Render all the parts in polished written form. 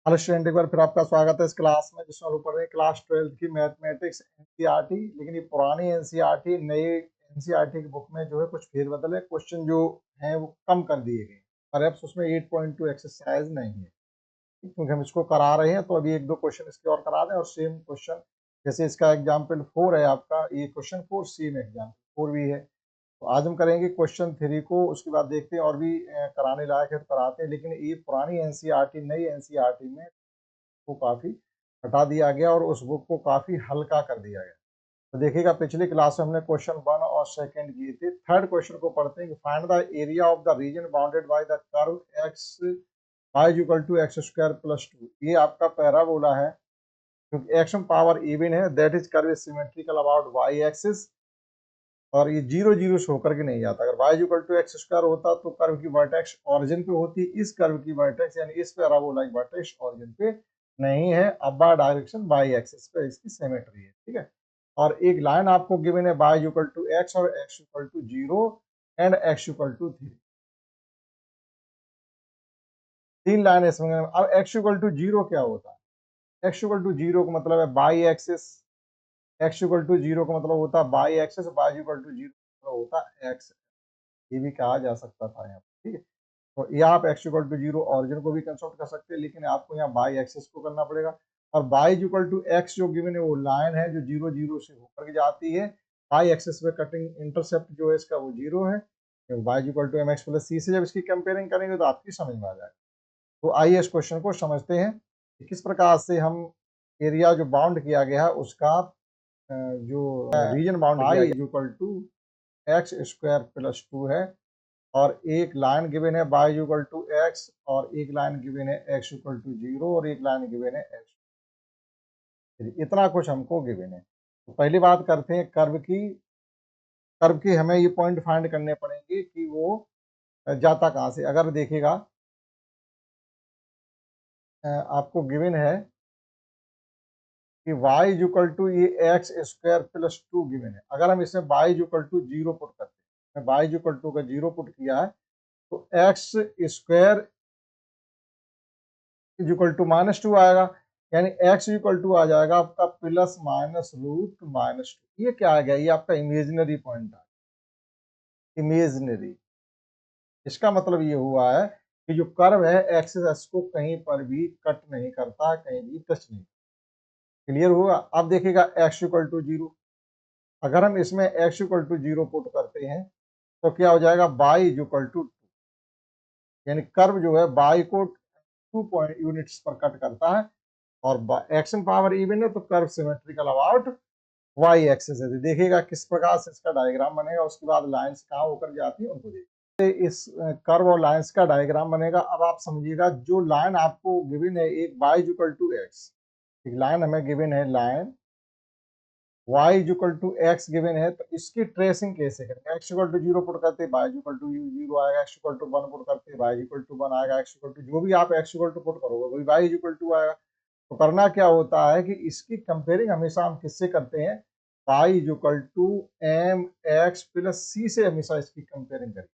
Hello student, एक बार फिर आपका स्वागत है इस क्लास में जिसमें हम लोग पढ़ रहे हैं क्लास 12 की मैथमेटिक्स एनसीईआरटी। लेकिन ये पुरानी एनसीईआरटी नई एनसीईआरटी की बुक में जो है कुछ फेरबदल है। क्वेश्चन जो हैं वो कम कर दिए गए, पर अब उसमें 8.2 एक्सरसाइज नहीं है क्योंकि हम इसको करा रहे हैं। तो अभी एक दो क्वेश्चन इसके और करा दें और सेम क्वेश्चन जैसे इसका एग्जाम्पल 4 है आपका, ये क्वेश्चन 4 सेम एग्जाम्पल 4 भी है। तो आज हम करेंगे क्वेश्चन 3 को, उसके बाद देखते हैं और भी कराने लायक है तो कराते हैं। लेकिन ये पुरानी एनसीईआरटी नई एनसीईआरटी में को काफी हटा दिया गया और उस बुक को काफी हल्का कर दिया गया। तो देखिएगा, पिछली क्लास में हमने क्वेश्चन 1 और सेकंड किए थे। थर्ड क्वेश्चन को पढ़ते हैं कि find the area of the region bounded by the curve x y equal to x square plus 2। ये आपका पैराबोला है क्योंकि एक्स पावर इवन है, that is curve is symmetrical about y axis. और ये जीरो जीरो से होकर के नहीं जाता। अगर y equal to x square होता तो कर्व की वर्टेक्स ऑरिजिन पे होती, इस कर्व की वर्टेक्स यानी इस पैराबोला की वर्टेक्स ऑरिजिन पे नहीं है, अब्बा डायरेक्शन बाई एक्सिस पे इसकी सिमेट्री है। ठीक है, और एक लाइन आपको गिवन है y इक्वल टू एक्स और x equal to 0 and x equal to 3। तीन लाइन इसमें। अब x इक्वल टू 0 क्या होता है? x इक्वल टू 0 का मतलब है y axis, x equal to 0 का मतलब होता है y axis, y equal to 0 का मतलब होता है x। ये भी कहा जा सकता था यहाँ पर। ठीक है, तो ये आप x इक्वल टू 0 ऑरिजिन को भी कंसल्ट कर सकते हैं, लेकिन आपको यहाँ बाई एक्सिस को करना पड़ेगा। और बाई इक्वल टू एक्स जो गिवन है वो लाइन है जो 0 0 से होकर के जाती है। बाई एक्सिस पे कटिंग इंटरसेप्ट जो है इसका वो 0 है। Y equal to m x plus c से जब इसकी कंपेयरिंग करेंगे तो आपकी समझ में आ जाएगा। तो आइए इस क्वेश्चन को समझते हैं कि किस प्रकार से हम एरिया जो बाउंड किया गया है उसका जो रीजन बाउंड किया equal to x square plus 2 है। और एक लाइन गिवन है y इक्वल टू एक्स और एक लाइन गिवन है x इक्वल टू 0 और एक लाइन गिवन है x। इतना कुछ हमको गिवन है। तो पहली बात करते हैं कर्व की। कर्व की हमें ये पॉइंट फाइंड करने पड़ेंगे कि वो जाता कहाँ से। अगर देखिएगा आपको गिवन है कि y इक्वल टू ये एक्स स्क्वायर प्लस 2 गिवन है। अगर हम इसमें y इक्वल टू 0 पुट करते हैं, y इक्वल टू का 0 पुट किया है तो एक्स स्क्वायर इक्वल टू -2 आएगा, यानी x इक्वल टू आ जाएगा आपका प्लस माइनस रूट -2। ये क्या आ गया? ये आपका इमेजिनरी पॉइंट है, इमेजिनरी। इसका मतलब ये हुआ है कि जो कर्व है एक्सिस को कहीं पर भी कट नहीं करता, कहीं भी टच नहीं। क्लियर हुआ? अब देखिएगा x इक्वल टू 0। अगर हम इसमें x इक्वल टू 0 पुट करते हैं तो क्या हो जाएगा? y इक्वल टू 2, यानी कर्व जो है y को 2 पॉइंट यूनिट्स पर कट करता है और एक्शन पावर इवन है तो curve symmetrical about y axis है। देखिएगा किस प्रकार से इसका डायग्राम बनेगा, उसके बाद लाइंस कहाँ होकर जाती है उनको देखिए। इस कर्व और लाइंस का डायग्राम बनेगा। अब आप समझिएगा, जो लाइन आपको गिवन है एक y इक्वल टू एक्स, एक लाइन हमें गिवन है, line y equal to x given है, तो इसकी ट्रेसिंग कैसे करेंगे? x इक्वल टू 0 पुट करते y इक्वल टू 0 आएगा, x इक्वल टू 1 पुट करते y इक्वल टू 1 आएगा, x इक्वल टू जो भी आप x इक्वल टू पुट करोगे वही y इक्वल टू आएगा। तो करना क्या होता है कि इसकी कंपेयरिंग हमेशा हम किससे करते हैं? y equal to m x plus c से हमेशा इसकी कंपेयरिंग करेंगे।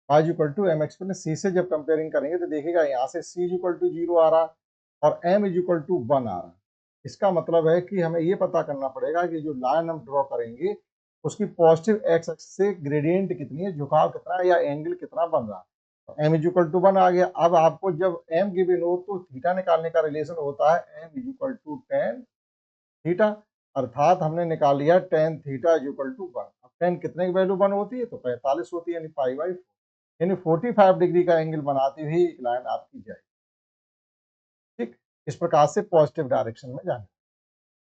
y equal to m x plus c से जब कंपेयरिंग करेंगे तो देखिएगा यहाँ से c इक्वल टू 0 आ रहा और m इक्वल टू 1 आ रहा। इसका मतलब है कि हमें ये पता करना पड़ेगा कि जो लाइन हम ड्रॉ करेंगे उसकी पॉजिटिव एक्स एक्सिस से ग्रेडियंट कितनी है, झुकाव कितना है या एंगल कितना बन रहा है। तो m इक्वल टू 1 आ गया। अब आपको जब m गिवन हो तो थीटा निकालने का रिलेशन होता है m equal to tan theta, अर्थात हमने निकाल लिया टेन थीटा इक्वल टू 1। अब टेन कितने की वैल्यू 1 होती है? तो 45 होती है, यानी पाई बाई, यानी 45 डिग्री का एंगल बनाती हुई एक लाइन आपकी जाएगी। ठीक, इस प्रकार से पॉजिटिव डायरेक्शन में जाना।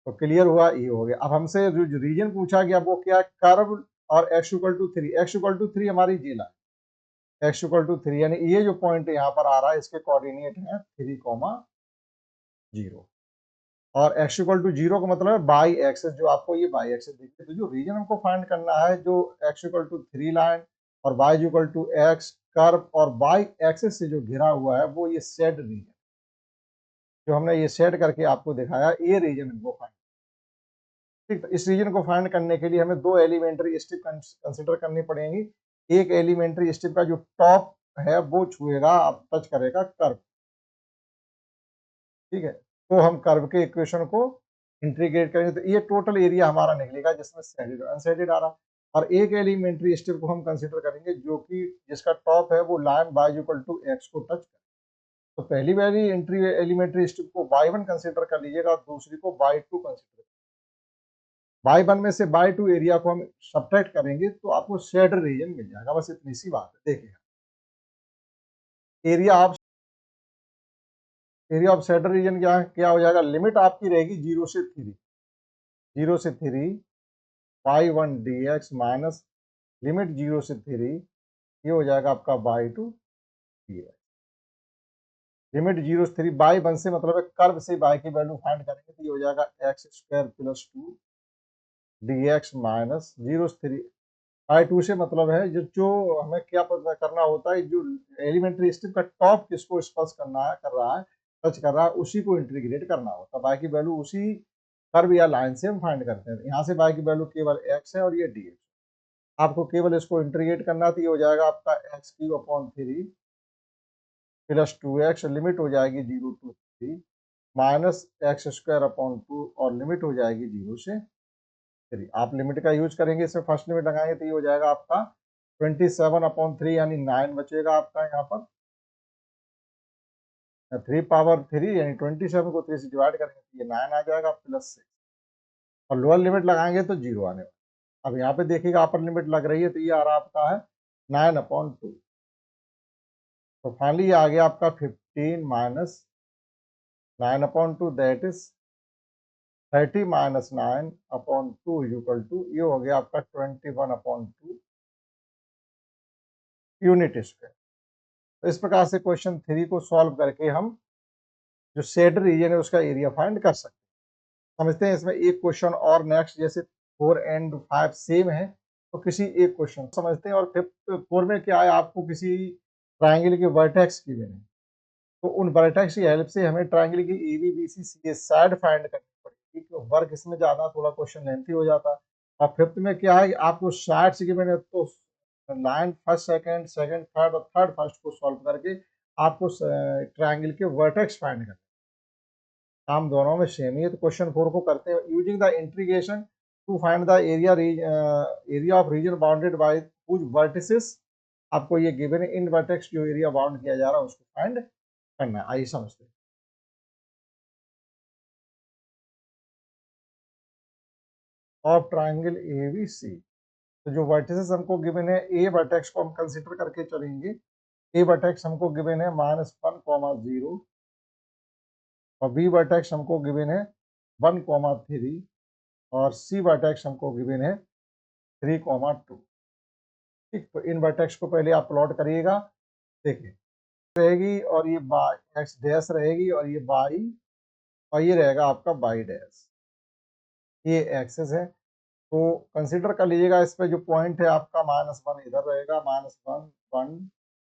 तो क्लियर हुआ? ये हो गया। अब हमसे जो रीजन पूछा गया वो क्या है? कर्व और x equal to 3। x equal to 3 हमारी जी लाइन, x इक्वल टू 3 यानी ये जो पॉइंट यहाँ पर आ रहा है इसके कोऑर्डिनेट है 3,0 और x इक्वल टू 0 का मतलब है बाई एक्सिस, जो आपको ये बाई एक्सिस दिखती है। तो जो रीजन हमको फाइंड करना है, जो x इक्वल टू 3 लाइन और y equal to x curve और बाई एक्सिस से जो घिरा हुआ है वो ये सेड रीजन, जो हमने ये सेट करके आपको दिखाया, ये रीजन हमको फाइंड। ठीक, तो इस रीजन को फाइंड करने के लिए हमें दो एलिमेंट्री स्टेप कंसिडर करनी पड़ेंगी। एक एलिमेंट्री स्टेप का जो टॉप है वो छुएगा, टच करेगा कर्व, ठीक है। तो हम कर्व के इक्वेशन को इंटीग्रेट करेंगे तो ये टोटल एरिया हमारा निकलेगा जिसमें शेडेड और अनशेडेड आ रहा। और एक एलिमेंट्री स्टेप को हम कंसीडर करेंगे जो कि जिसका टॉप है वो line y equal to x को टच करे। तो पहली वाली एंट्री एलिमेंट्री स्टेप को y1 कंसीडर कर लीजिएगा और दूसरी को y2 कंसीडर। y1 में से y2 एरिया को हम सब्ट्रैक्ट करेंगे तो आपको शेड रीजन मिल जाएगा। बस इतनी सी बात है। देखिए एरिया ऑफ शेड रीजन क्या हो जाएगा, लिमिट आपकी रहेगी 0 से 3, 0 से 3 y1 dx माइनस लिमिट 0 से 3, ये हो जाएगा आपका y2 dx। लिमिट 0 से 3 y1 से मतलब है कर्व से y की वैल्यू फाइंड करेंगे तो ये हो जाएगा x square plus 2 dx minus 0 से 3 y2 से मतलब है जो हमें क्या पता करना होता है, जो एलिमेंट्री स्टेप का टॉप किसको स्पर्श करना है, कर रहा है, टच कर रहा है, उसी को इंटीग्रेट करना होता है। y की वैल्यू उसी कर्व या लाइन से हम फाइंड करते हैं। यहाँ से y की वैल्यू केवल x है और ये dx। आपको केवल इसको इंटीग्रेट करना तो ये हो जाएगा आपका x³ प्लस 2x, लिमिट हो जाएगी 0 to 3 माइनस x² 2 और लिमिट हो जाएगी 0 से 3। आप लिमिट का यूज करेंगे, इसमें फर्स्ट लिमिट लगाएंगे तो ये हो जाएगा आपका 27/3 यानी 9 बचेगा आपका यहाँ पर। 3 पावर 3 यानी 27 को 3 से डिवाइड करेंगे तो ये 9 आ जाएगा प्लस 6 और लोअर लिमिट लगाएंगे तो 0 आने वाला। अब यहाँ पे देखिएगा अपर लिमिट लग रही है तो ये आ रहा आपका है 9/2। तो फाइनली ये आ गया आपका 15 minus 9/2 that is 30 minus 9/2 is equal to, ये हो गया आपका 21/2 यूनिट स्क्वायर। तो इस प्रकार से क्वेश्चन 3 को सॉल्व करके हम जो शेड रीजन है उसका एरिया फाइंड कर सकते हैं। समझते हैं इसमें एक क्वेश्चन और नेक्स्ट, जैसे 4 एंड 5 सेम है तो किसी एक क्वेश्चन समझते हैं। और 4 में क्या है, आपको किसी ट्राइंगल के वर्टेक्स की है तो उन वर्टेक्स की हेल्प से हमें ट्राइंगल की A B B C C A side find करनी पड़ेगी। तो वर्क इसमें ज़्यादा थोड़ा क्वेश्चन लेंथी हो जाता है। और फिफ्थ में क्या है, आपको साइड से गिवन है तो line first second second third और थर्ड फर्स्ट को सॉल्व करके आपको ट्राइंगल के वर्टेक्स फाइंड करना। काम दोनों में सेम ही है। तो क्वेश्चन 4 को करते हैं, using the integration to find the area of region bounded by whose vertices. आपको ये गिवन है, इन वर्टेक्स जो एरिया बाउंड किया जा रहा है उसको फाइंड करना है। आइए समझते हैं। ऑफ ट्राइंगल एबीसी, तो जो वर्टिसेस हमको गिवन है, ए वर्टेक्स को हम कंसीडर करके चलेंगे। ए वर्टेक्स हमको गिवन है -1, 0 और बी वर्टेक्स हमको गिवन है 1, 3 और सी वर्टेक्स हमको गिवन है 3, 2। ठीक, तो इन वर्टेक्स को पहले आप प्लॉट करिएगा। देखिए रहेगी और ये बाई एक्स डैश रहेगी और ये बाई और ये रहेगा आपका बाई डैश, ये एक्सेस है। तो कंसीडर कर लीजिएगा इस पे जो पॉइंट है आपका -1 इधर रहेगा, -1 1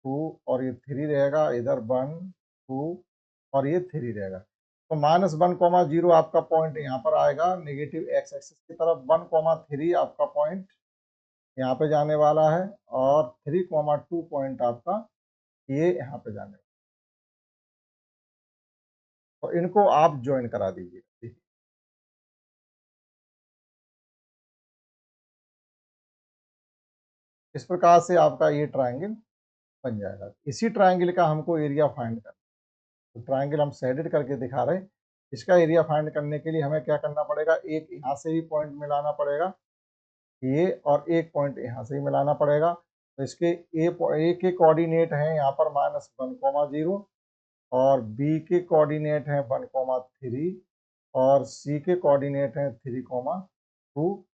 2 और ये 3 रहेगा इधर 1 2 और ये 3 रहेगा। तो -1, 0 आपका पॉइंट यहाँ पर आएगा नेगेटिव एक्स एक्सिस की तरफ, 1, 3 आपका पॉइंट यहाँ पे जाने वाला है और 3, 2 पॉइंट आपका ये यहाँ पे जाने वाला है। तो इनको आप ज्वाइन करा दीजिए। इस प्रकार से आपका ये ट्राइंगल बन जाएगा। इसी ट्राइंगल का हमको एरिया फाइंड करना। तो ट्राइंगल हम शेडेड करके दिखा रहे हैं। इसका एरिया फाइंड करने के लिए हमें क्या करना पड़ेगा, एक यहाँ से ही पॉइंट मिलाना पड़ेगा ये और एक पॉइंट यहाँ से ही मिलाना पड़ेगा। तो इसके ए के कोऑर्डिनेट हैं यहाँ पर -1, 0 और बी के कोऑर्डिनेट हैं 1, 3 और सी के कोऑर्डिनेट हैं 3, 2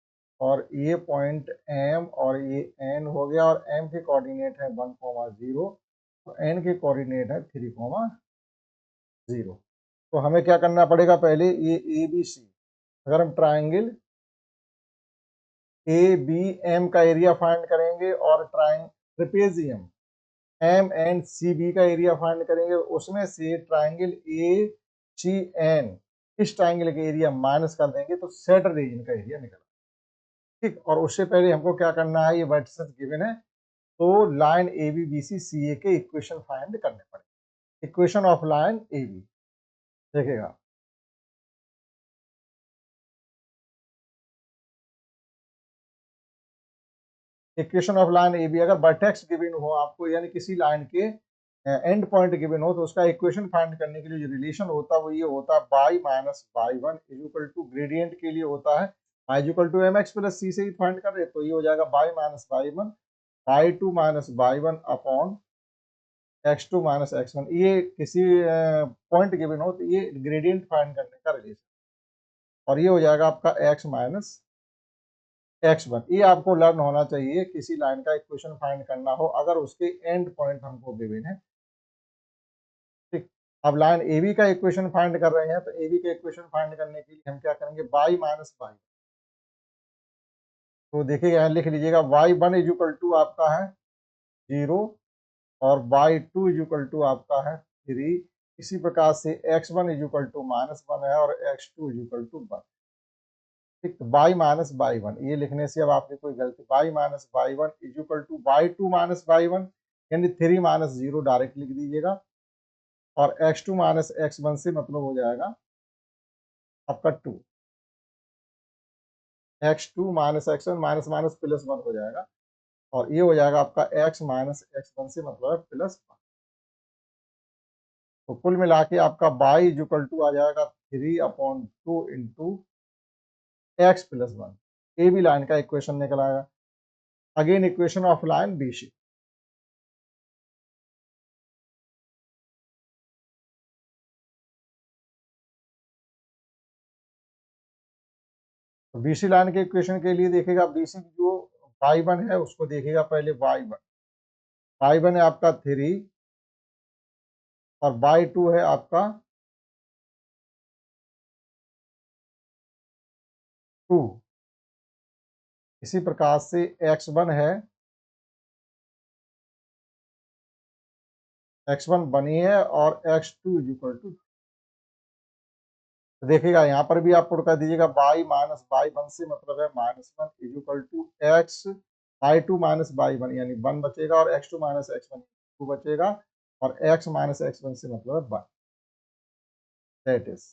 और ये पॉइंट एम और ये एन हो गया और एम के कोऑर्डिनेट है 1, 0 और एन के कोऑर्डिनेट है 3, 0। तो हमें क्या करना पड़ेगा, पहले ये ए बी सी, अगर हम ट्राइंगल ए बी एम का एरिया फाइंड करेंगे और trapezium M and C B का एरिया फाइंड करेंगे, उसमें से ट्राइंगल ए सी एन इस ट्राइंगल के एरिया माइनस कर देंगे तो सेट रीजन का एरिया निकला। ठीक, और उससे पहले हमको क्या करना है, ये वर्टिसेस गिवन है तो line A B B C C A के इक्वेशन फाइंड करने पड़ेंगे। Equation of line A B, देखिएगा equation of line A B, अगर वर्टेक्स गिवन हो आपको, यानी किसी लाइन के एंड पॉइंट गिवन हो, तो उसका इक्वेशन फाइंड करने के लिए जो रिलेशन होता है वो ये होता है y minus y one is equal to gradient के लिए होता है y is equal to m x plus c से ही फाइंड कर रहे, तो ये हो जाएगा y minus y one y two minus y one upon x two minus x one. ये किसी पॉइंट गिवन हो तो ये ग्रेडियंट फाइंड करने का रिलेशन, और ये हो जाएगा आपका एक्स माइनस एक्स वन। ये आपको लर्न होना चाहिए, किसी लाइन का इक्वेशन फाइंड करना हो अगर उसके एंड पॉइंट हमको गिवन है। ठीक, अब लाइन ए बी का इक्वेशन फाइंड कर रहे हैं, तो ए बी का इक्वेशन फाइंड करने के लिए हम क्या करेंगे, बाई माइनस बाई। तो देखिएगा यहाँ लिख लीजिएगा y one is equal to आपका है 0 और y two is equal to आपका है 3। इसी प्रकार से x one is equal to minus one है और x two is equal to one. ठीक, तो बाई माइनस बाई वन ये लिखने से अब आपकी कोई गलती, y minus y one is equal to y two minus y one, यानी 3 माइनस 0 डायरेक्ट लिख दीजिएगा, और x two minus x one से मतलब हो जाएगा आपका 2, x two minus x one minus minus plus one हो जाएगा, और ये हो जाएगा आपका एक्स माइनस एक्स वन से मतलब है प्लस वन। तो कुल मिला के आपका बाई इज इक्वल टू आ जाएगा 3/2 into x plus one. A B line का इक्वेशन निकल आएगा। Again equation of line B C, तो बी सी लाइन के इक्वेशन के लिए देखेगा बी सी जो वाई वन है उसको देखेगा पहले वाई वन है आपका 3 और वाई टू है आपका 2। इसी प्रकार से एक्स वन है, एक्स वन बनी है और x two is equal to, तो देखिएगा यहाँ पर भी आप पुट कर दीजिएगा बाई माइनस बाई वन से मतलब है minus one is equal to x y two minus y one, यानी वन बचेगा, और x two minus x one 2 बचेगा, और एक्स माइनस एक्स वन से मतलब है one. That is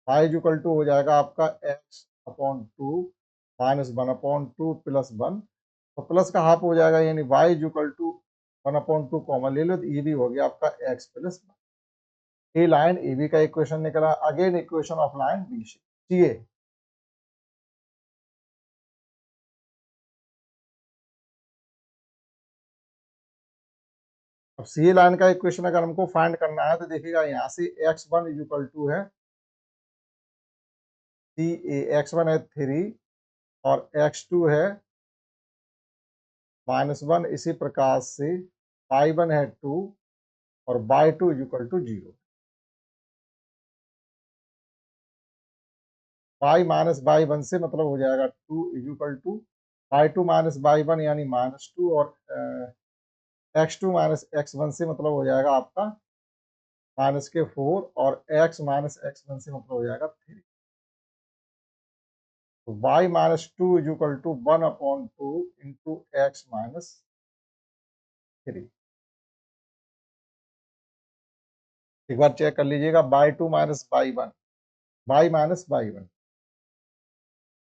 Y is equal to हो जाएगा आपका x upon two minus one upon two plus one, तो प्लस का हाफ हो जाएगा, यानी Y is equal to one upon two common ले लो, तो ये भी हो गया आपका एक्स प्लस वन। ये लाइन ए बी का इक्वेशन निकला। Again equation of line B C A, अब सी ए लाइन का इक्वेशन अगर हमको फाइंड करना है तो देखिएगा यहाँ से x one is equal to है सी ए, एक्स वन है 3 और एक्स टू है माइनस वन, इसी प्रकार से बाई वन है 2 और y two is equal to 0। Y minus y one से मतलब हो जाएगा 2 is equal to y two minus y one यानी माइनस टू, और x two minus x one से मतलब हो जाएगा आपका माइनस के 4, और एक्स माइनस एक्स वन से मतलब हो जाएगा 3। तो y minus two is equal to one upon two into x minus 3। एक बार चेक कर लीजिएगा, y two minus y one, y minus y one,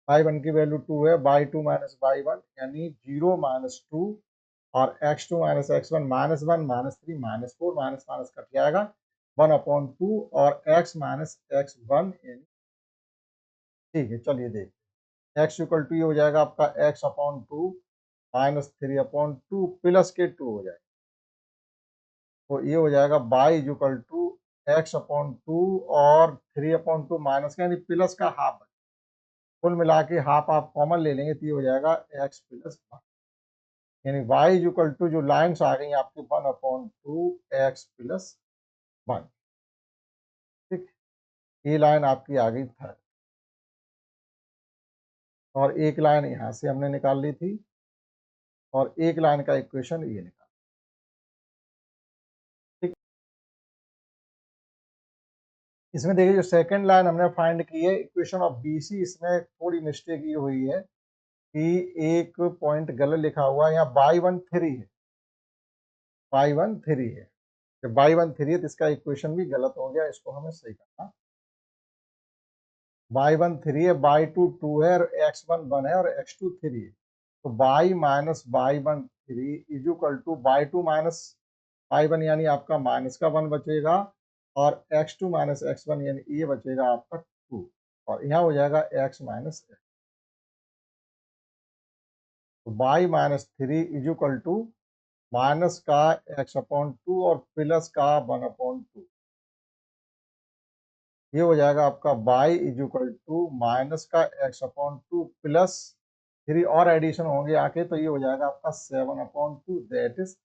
y one की वैल्यू 2 है, y two minus y one यानी 0 माइनस टू, और x two minus x one minus one minus three minus four, minus minus cut जाएगा 1 upon two, और x minus x one यानी, ठीक है चलिए देखिए, एक्स इक्वल टू ये हो जाएगा आपका x upon two minus three upon two plus के 2 हो जाएगा, तो ये हो जाएगा y is equal to x upon two और 3/2 माइनस का यानी प्लस का हाफ, कुल मिला के हाफ आप कॉमन ले लेंगे तो ये हो जाएगा एक्स प्लस वन, यानी वाई इज इक्वल टू जो लाइन्स आ गई आपकी 1/2 एक्स प्लस वन। ठीक, ये लाइन आपकी आ गई थर्ड, और एक लाइन यहाँ से हमने निकाल ली थी, और एक लाइन का इक्वेशन ये निकाल। ठीक, इसमें देखिए जो सेकंड लाइन हमने फाइंड की है इक्वेशन ऑफ बी सी, इसमें थोड़ी मिस्टेक ये हुई है कि एक पॉइंट गलत लिखा हुआ है, यहाँ बाई वन थ्री है, बाई वन थ्री है, जब बाई वन थ्री है तो इसका इक्वेशन भी गलत हो गया, इसको हमें सही करना। बाई वन थ्री है, बाई टू टू है, और एक्स वन है और एक्स टू थ्री है। तो y minus y one three is equal to y two minus y one यानी आपका माइनस का वन बचेगा, और x two minus x one यानी ये बचेगा आपका टू, और यहाँ हो जाएगा एक्स माइनस एक्स। तो y minus three is equal to minus का एक्स अपॉन टू और प्लस का वन अपॉन टू। ये हो जाएगा आपका y is equal to minus का x upon two plus three और एडिशन होंगे आके, तो ये हो जाएगा आपका seven upon two. That is,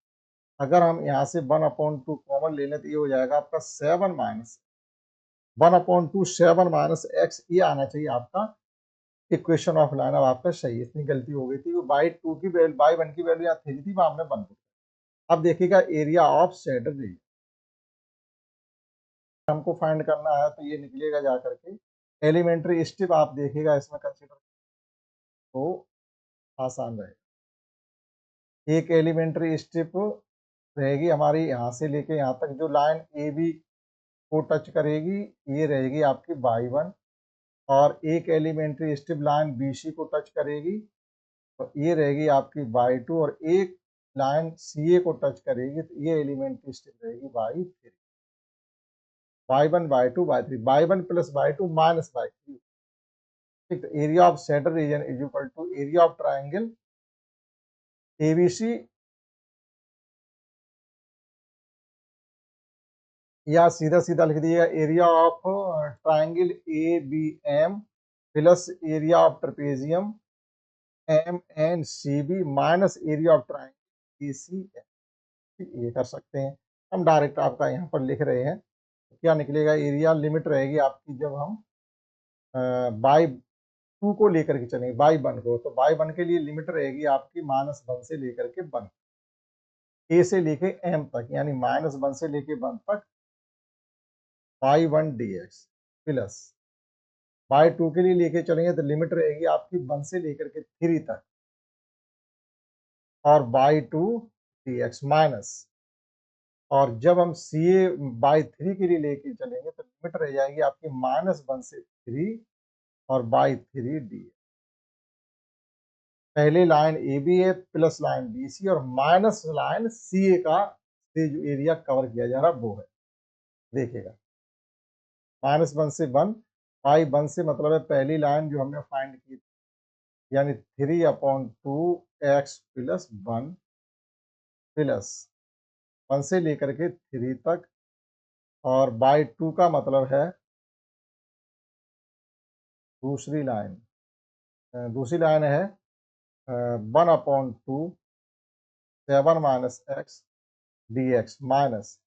अगर हम यहाँ से वन अपॉन टू कॉमन ले लें तो ये हो जाएगा आपका seven minus one upon to, seven minus x, ये आना चाहिए आपका इक्वेशन ऑफ लाइन। अब आपका सही है, इतनी गलती हो गई थी, बाई टू की वैल्यू, बाई वन की वैल्यू यहाँ थ्री थी, वहां हमने वन। अब देखिएगा एरिया ऑफ सेंटर रीजन हमको फाइंड करना है, तो ये निकलेगा जा करके एलिमेंट्री स्टेप, आप देखिएगा इसमें कंसीडर तो आसान रहेगा। एक एलिमेंट्री स्टेप रहेगी हमारी यहाँ से लेके यहाँ तक, जो लाइन ए बी को टच करेगी ये रहेगी आपकी बाई वन, और एक elementary step line B C को टच करेगी तो ये रहेगी आपकी बाई टू, और एक लाइन सी ए को टच करेगी तो ये एलिमेंट्री स्टेप रहेगी y three. Y one y two y three, y one plus y two minus y three. ठीक, तो area of center region is equal to area of triangle ABC, या सीधा सीधा लिख दीजिएगा area of triangle A B M plus area of trapezium M N C B minus area of triangle A C M. ये कर सकते हैं हम, डायरेक्ट आपका यहाँ पर लिख रहे हैं। तो क्या निकलेगा, एरिया लिमिट रहेगी आपकी जब हम बाई टू को लेकर के चलेंगे बाई वन को, तो बाई वन के लिए लिमिट रहेगी आपकी माइनस वन से लेकर के वन, ए से लेके एम तक, यानी माइनस वन से लेके वन तक by one D x, plus y to के लिए लेके चलेंगे तो लिमिट रहेगी आपकी वन से लेकर के थ्री तक, और y to D x minus, और जब हम सी ए बाई थ्री के लिए लेके चलेंगे तो लिमिट रह जाएगी आपकी माइनस वन से थ्री और बाई थ्री डी। पहले लाइन ए बी है प्लस लाइन बी सी और माइनस लाइन सी ए का से जो एरिया कवर किया जा रहा है वो है, देखिएगा माइनस वन से वन, बाई वन से मतलब है पहली लाइन जो हमने फाइंड की, यानी three upon to x plus one, plus one से लेकर के थ्री तक, और बाई टू का मतलब है दूसरी लाइन है one upon to seven minus x D x minus,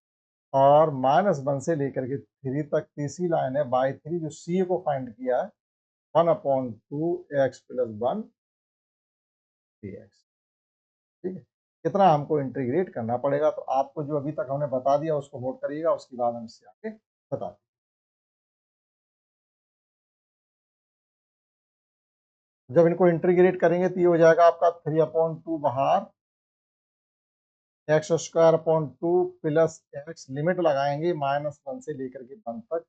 और माइनस वन से लेकर के थ्री तक तीसरी लाइन है बाई थ्री जो सी को फाइंड किया है one upon to x plus one D x. ठीक है, कितना हमको इंटीग्रेट करना पड़ेगा, तो आपको जो अभी तक हमने बता दिया उसको नोट करिएगा, उसके बाद हम इससे आगे बता दें। जब इनको इंटीग्रेट करेंगे तो ये हो जाएगा आपका थ्री अपॉन टू बाहर x square upon two plus x, limit लगाएंगे माइनस वन से लेकर के वन तक,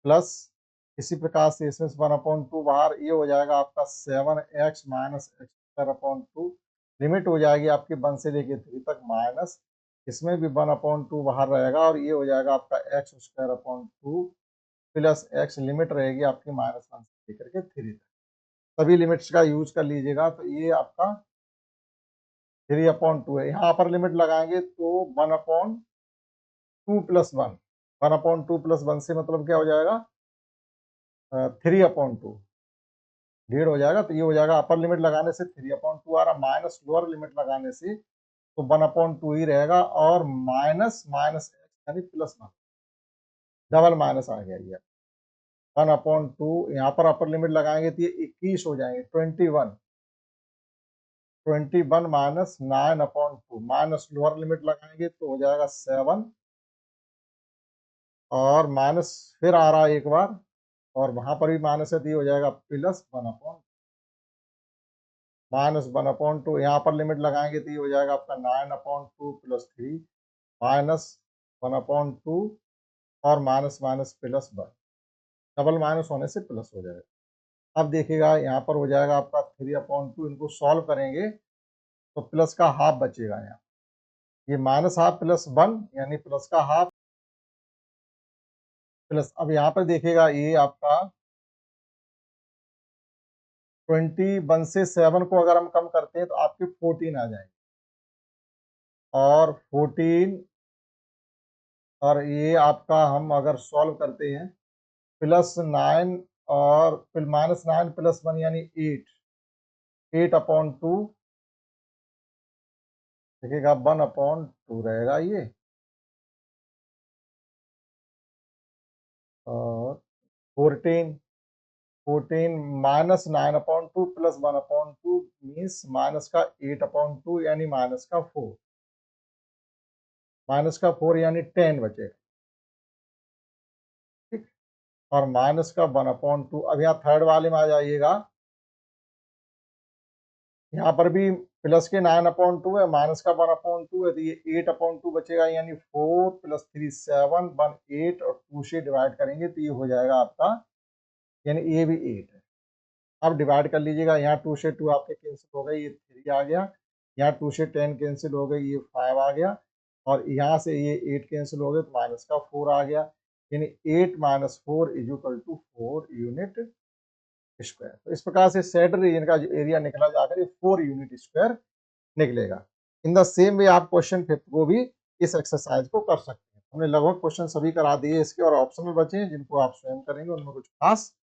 प्लस इसी प्रकार से इसमें वन अपॉन टू बाहर, ये हो जाएगा आपका seven x minus x square upon two, limit हो जाएगी आपकी वन से लेकर थ्री तक माइनस, इसमें भी वन अपॉन टू बाहर रहेगा, और ये हो जाएगा आपका x square upon two plus x, limit रहेगी आपकी माइनस वन से लेकर के थ्री तक। सभी लिमिट्स का यूज कर लीजिएगा, तो ये आपका थ्री अपॉन टू है, यहाँ पर लिमिट लगाएंगे तो one upon two plus one, one upon two plus one से मतलब क्या हो जाएगा थ्री अपॉन टू, डेढ़ हो जाएगा, तो ये हो जाएगा अपर लिमिट लगाने से थ्री अपॉन टू आ रहा, माइनस लोअर लिमिट लगाने से तो वन अपॉन टू ही रहेगा, और माइनस माइनस एक्स यानी प्लस वन, डबल माइनस आ गया ये वन अपॉन टू, यहाँ पर अपर लिमिट लगाएंगे तो ये 21 हो जाएंगे, 21 minus nine upon two, minus lower limit लगाएंगे तो हो जाएगा सेवन, और माइनस फिर आ रहा है एक बार, और वहां पर भी माइनस है तो ये हो जाएगा plus one upon minus one upon to, यहाँ पर लिमिट लगाएंगे तो ये हो जाएगा आपका nine upon two plus three minus 1/2 और minus minus plus 1, double minus होने से प्लस हो जाएगा। अब देखिएगा यहाँ पर हो जाएगा आपका 3/2, इनको सॉल्व करेंगे तो प्लस का हाफ बचेगा यहाँ, ये माइनस हाफ प्लस 1 यानी प्लस का हाफ प्लस। अब यहाँ पर देखिएगा ये आपका 21 से 7 को अगर हम कम करते हैं तो आपके 14 आ जाएंगे, और 14 और ये आपका हम अगर सॉल्व करते हैं +9 और फिर -9 + 1 यानी 8/2 देखिएगा 1/2 रहेगा ये, और 14 -9/2 + 1/2 मीन्स माइनस का 8/2 यानी माइनस का 4 यानी 10 बचेगा, ठीक। और माइनस का 1/2। अब यहाँ थर्ड वाले में आ जाइएगा, यहाँ पर भी प्लस के 9/2 है, माइनस का 1/2 है, तो ये 8/2 बचेगा यानी 4 + 3 7 1 8 और 2 से डिवाइड करेंगे तो ये हो जाएगा आपका, यानी ये भी 8 है। अब डिवाइड कर लीजिएगा, यहाँ 2 से 2 आपके कैंसिल हो गए, ये 3 आ गया, यहाँ 2 से 10 कैंसिल हो गई, ये 5 आ गया, और यहाँ से ये 8 कैंसिल हो गए तो माइनस का 4 आ गया, यानी 8 - 4 = 4 यूनिट स्क्वायर। तो इस प्रकार से सेड रीजन का जो एरिया निकला जाकर ये 4 यूनिट स्क्वायर निकलेगा। इन द सेम वे आप क्वेश्चन 5 को भी इस एक्सरसाइज को कर सकते हैं। हमने लगभग क्वेश्चन सभी करा दिए इसके, और ऑप्शनल बचे हैं जिनको आप स्वयं करेंगे, उनमें कुछ खास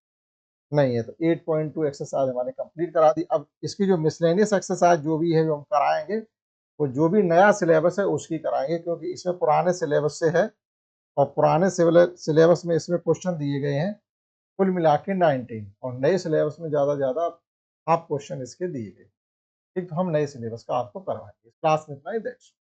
नहीं है। तो 8.2 एक्सरसाइज हमारे कंप्लीट करा दी। अब इसकी जो मिसलेनियस एक्सरसाइज जो भी है जो हम कराएंगे, वो जो भी नया सिलेबस है उसकी कराएंगे, क्योंकि इसमें पुराने सिलेबस से है, और पुराने सिलेबस में इसमें क्वेश्चन दिए गए हैं कुल मिला के 19, और नए सिलेबस में ज़्यादा आप क्वेश्चन इसके दिए गए। ठीक, तो हम नए सिलेबस का आपको करवाएंगे। क्लास में इतना ही, दैट्स